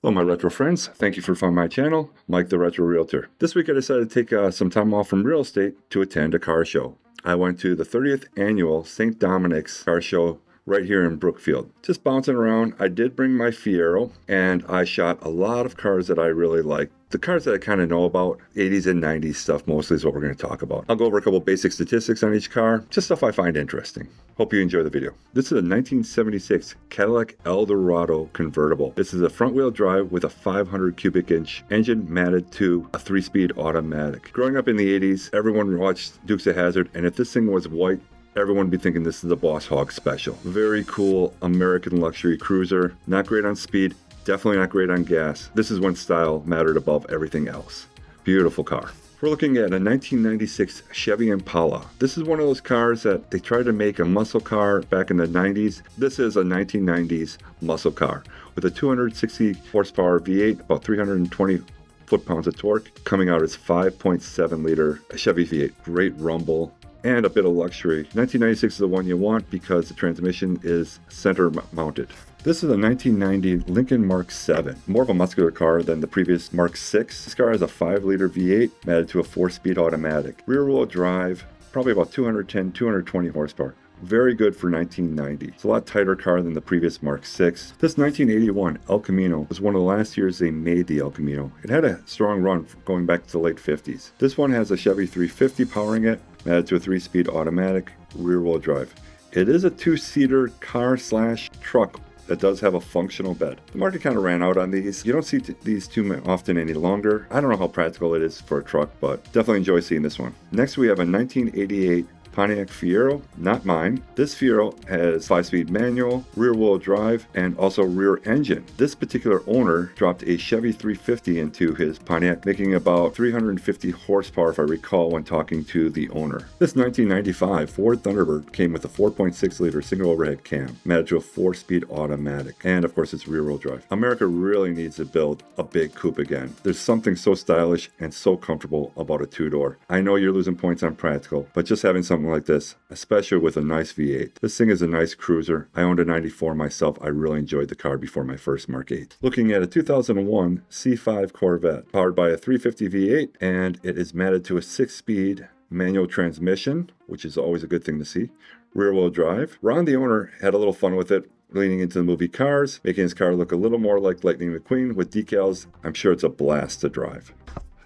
Hello, my retro friends. Thank you for finding my channel, Mike the Retro Realtor. This week I decided to take some time off from real estate to attend a car show. I went to the 30th annual St. Dominic's Car Show right here in Brookfield. Just bouncing around. I did bring my Fiero, and I shot a lot of cars that I really like. The cars that I kind of know about, 80s and 90s stuff mostly is what we're going to talk about. I'll go over a couple basic statistics on each car, just stuff I find interesting. Hope you enjoy the video. This is a 1976 Cadillac Eldorado convertible. This is a front-wheel drive with a 500 cubic inch engine matted to a 3-speed automatic. Growing up in the 80s, everyone watched Dukes of Hazzard, and if this thing was white, everyone would be thinking this is a Boss Hog special. Very cool American luxury cruiser. Not great on speed, definitely not great on gas. This is when style mattered above everything else. Beautiful car. We're looking at a 1996 Chevy Impala. This is one of those cars that they tried to make a muscle car back in the 90s. This is a 1990s muscle car with a 260 horsepower V8, about 320 foot-pounds of torque, coming out as 5.7 liter Chevy V8. Great rumble and a bit of luxury. 1996 is the one you want because the transmission is center mounted. This is a 1990 Lincoln Mark 7, more of a muscular car than the previous Mark 6. This car has a 5-liter V8 matted to a 4-speed automatic. Rear-wheel drive, probably about 210, 220 horsepower. Very good for 1990. It's a lot tighter car than the previous Mark 6. This 1981 El Camino was one of the last years they made the El Camino. It had a strong run going back to the late 50s. This one has a Chevy 350 powering it, matted to a 3-speed automatic, rear-wheel drive. It is a 2-seater car/truck that does have a functional bed. The market kind of ran out on these. You don't see these too often any longer. I don't know how practical it is for a truck, but definitely enjoy seeing this one. Next we have a 1988 Pontiac Fiero, not mine. This Fiero has 5-speed manual, rear-wheel drive, and also rear engine. This particular owner dropped a Chevy 350 into his Pontiac, making about 350 horsepower if I recall when talking to the owner. This 1995 Ford Thunderbird came with a 4.6 liter single overhead cam, matted to a 4-speed automatic, and of course it's rear-wheel drive. America really needs to build a big coupe again. There's something so stylish and so comfortable about a 2-door. I know you're losing points on practical, but just having something like this, especially with a nice V8. This thing is a nice cruiser. I owned a 94 myself. I really enjoyed the car before my first Mark 8. Looking at a 2001 C5 Corvette, powered by a 350 V8, and it is matted to a 6-speed manual transmission, which is always a good thing to see. Rear-wheel drive. Ron, the owner, had a little fun with it, leaning into the movie Cars, making his car look a little more like Lightning McQueen with decals. I'm sure it's a blast to drive.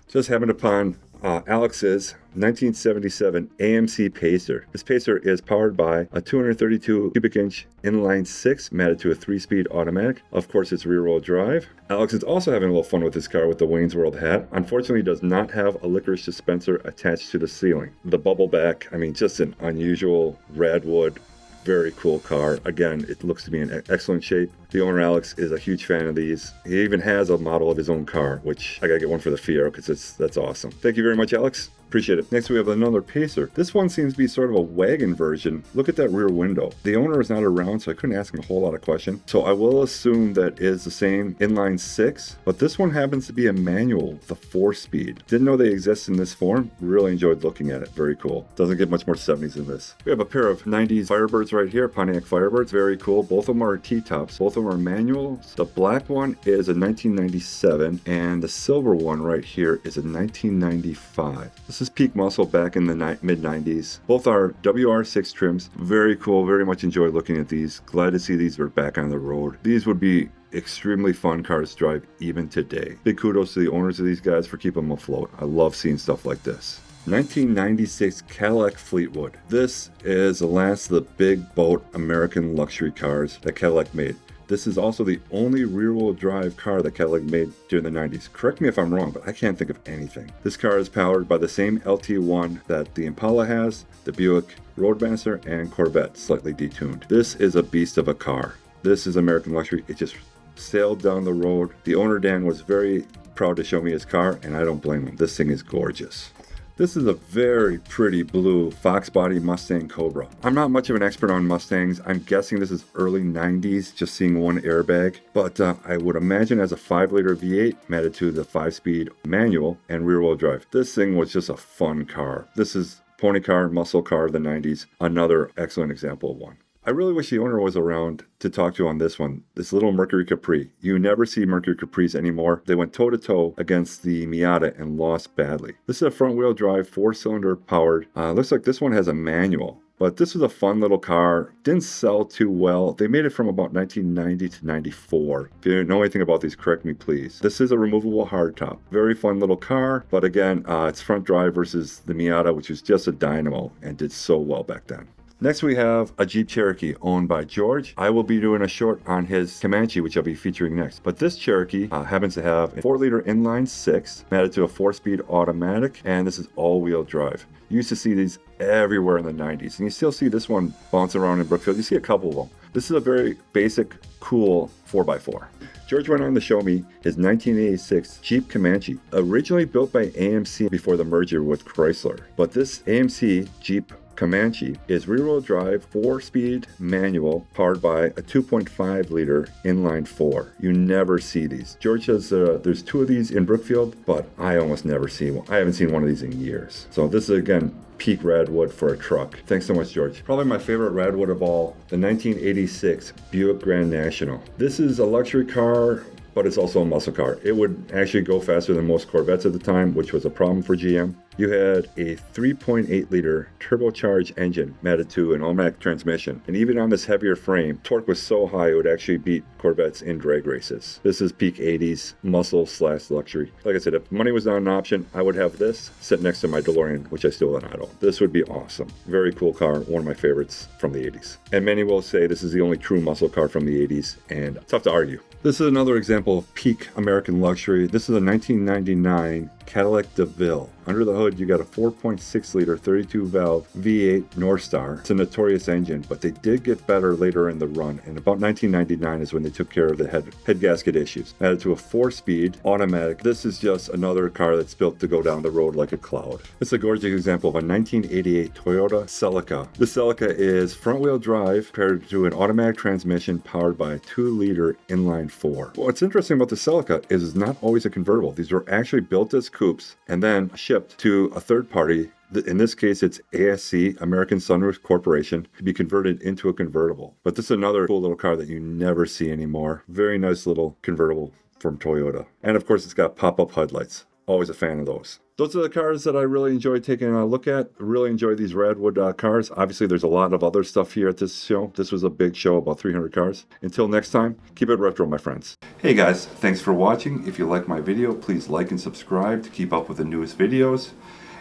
Just happened upon Alex's 1977 AMC Pacer. This Pacer is powered by a 232 cubic inch inline 6 matted to a 3-speed automatic. Of course, it's rear-wheel drive. Alex is also having a little fun with this car with the Wayne's World hat. Unfortunately, does not have a licorice dispenser attached to the ceiling. The bubble back, I mean, just an unusual redwood, very cool car. Again, it looks to be in excellent shape. The owner, Alex, is a huge fan of these. He even has a model of his own car, which I gotta get one for the Fiero because that's awesome. Thank you very much, Alex. Appreciate it. Next, we have another Pacer. This one seems to be sort of a wagon version. Look at that rear window. The owner is not around, so I couldn't ask him a whole lot of questions. So I will assume that is the same inline 6, but this one happens to be a manual, the 4-speed. Didn't know they exist in this form. Really enjoyed looking at it. Very cool. Doesn't get much more 70s than this. We have a pair of 90s Firebirds right here, Pontiac Firebirds. Very cool. Both of them are T-tops. Both of them are manuals. The black one is a 1997, and the silver one right here is a 1995. This is peak muscle back in the mid-90s. Both are WR6 trims. Very cool. Very much enjoyed looking at these. Glad to see these are back on the road. These would be extremely fun cars to drive even today. Big kudos to the owners of these guys for keeping them afloat. I love seeing stuff like this. 1996 Cadillac Fleetwood. This is the last of the big boat American luxury cars that Cadillac made. This is also the only rear-wheel drive car that Cadillac made during the 90s. Correct me if I'm wrong, but I can't think of anything. This car is powered by the same LT1 that the Impala has, the Buick Roadmaster, and Corvette, slightly detuned. This is a beast of a car. This is American luxury. It just sailed down the road. The owner, Dan, was very proud to show me his car, and I don't blame him. This thing is gorgeous. This is a very pretty blue Fox body Mustang Cobra. I'm not much of an expert on Mustangs. I'm guessing this is early 90s, just seeing one airbag. But I would imagine as a 5-liter V8 matted to the 5-speed manual and rear-wheel drive. This thing was just a fun car. This is pony car, muscle car of the 90s. Another excellent example of one. I really wish the owner was around to talk to on this one. This little Mercury Capri. You never see Mercury Capris anymore. They went toe-to-toe against the Miata and lost badly. This is a front-wheel drive, 4-cylinder powered. Looks like this one has a manual. But this was a fun little car. Didn't sell too well. They made it from about 1990 to 94. If you know anything about these, correct me please. This is a removable hardtop. Very fun little car. But again, it's front drive versus the Miata, which was just a dynamo and did so well back then. Next we have a Jeep Cherokee owned by George. I will be doing a short on his Comanche, which I'll be featuring next. But this Cherokee happens to have a 4-liter inline 6 matted to a 4-speed automatic, and this is all-wheel drive. You used to see these everywhere in the 90s, and you still see this one bouncing around in Brookfield. You see a couple of them. This is a very basic, cool 4x4. George went on to show me his 1986 Jeep Comanche, originally built by AMC before the merger with Chrysler. But this AMC Jeep Comanche is rear-wheel drive, 4-speed manual, powered by a 2.5-liter inline 4. You never see these. George says there's 2 of these in Brookfield, but I almost never see one. I haven't seen one of these in years. So this is, again, peak Radwood for a truck. Thanks so much, George. Probably my favorite Radwood of all, the 1986 Buick Grand National. This is a luxury car, but it's also a muscle car. It would actually go faster than most Corvettes at the time, which was a problem for GM. You had a 3.8-liter turbocharged engine matted to an automatic transmission. And even on this heavier frame, torque was so high it would actually beat Corvettes in drag races. This is peak 80s muscle/luxury. Like I said, if money was not an option, I would have this sit next to my DeLorean, which I still not own. This would be awesome. Very cool car, one of my favorites from the 80s. And many will say this is the only true muscle car from the 80s, and tough to argue. This is another example of peak American luxury. This is a 1999 Cadillac DeVille. Under the hood, you got a 4.6-liter 32-valve V8 Northstar. It's a notorious engine, but they did get better later in the run. And about 1999 is when they took care of the head gasket issues. Added to a 4-speed automatic. This is just another car that's built to go down the road like a cloud. It's a gorgeous example of a 1988 Toyota Celica. The Celica is front-wheel drive paired to an automatic transmission powered by a 2-liter inline 4. What's interesting about the Celica is it's not always a convertible. These were actually built as coupes and then shipped to a third party. In this case, it's ASC, American Sunroof Corporation, to be converted into a convertible. But this is another cool little car that you never see anymore. Very nice little convertible from Toyota. And of course, it's got pop-up headlights. Always a fan of those. Those are the cars that I really enjoyed taking a look at. Really enjoy these Radwood cars. Obviously, there's a lot of other stuff here at this show. This was a big show, about 300 cars. Until next time, keep it retro, my friends. Hey guys, thanks for watching. If you like my video, please like and subscribe to keep up with the newest videos.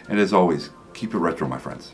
And as always, keep it retro, my friends.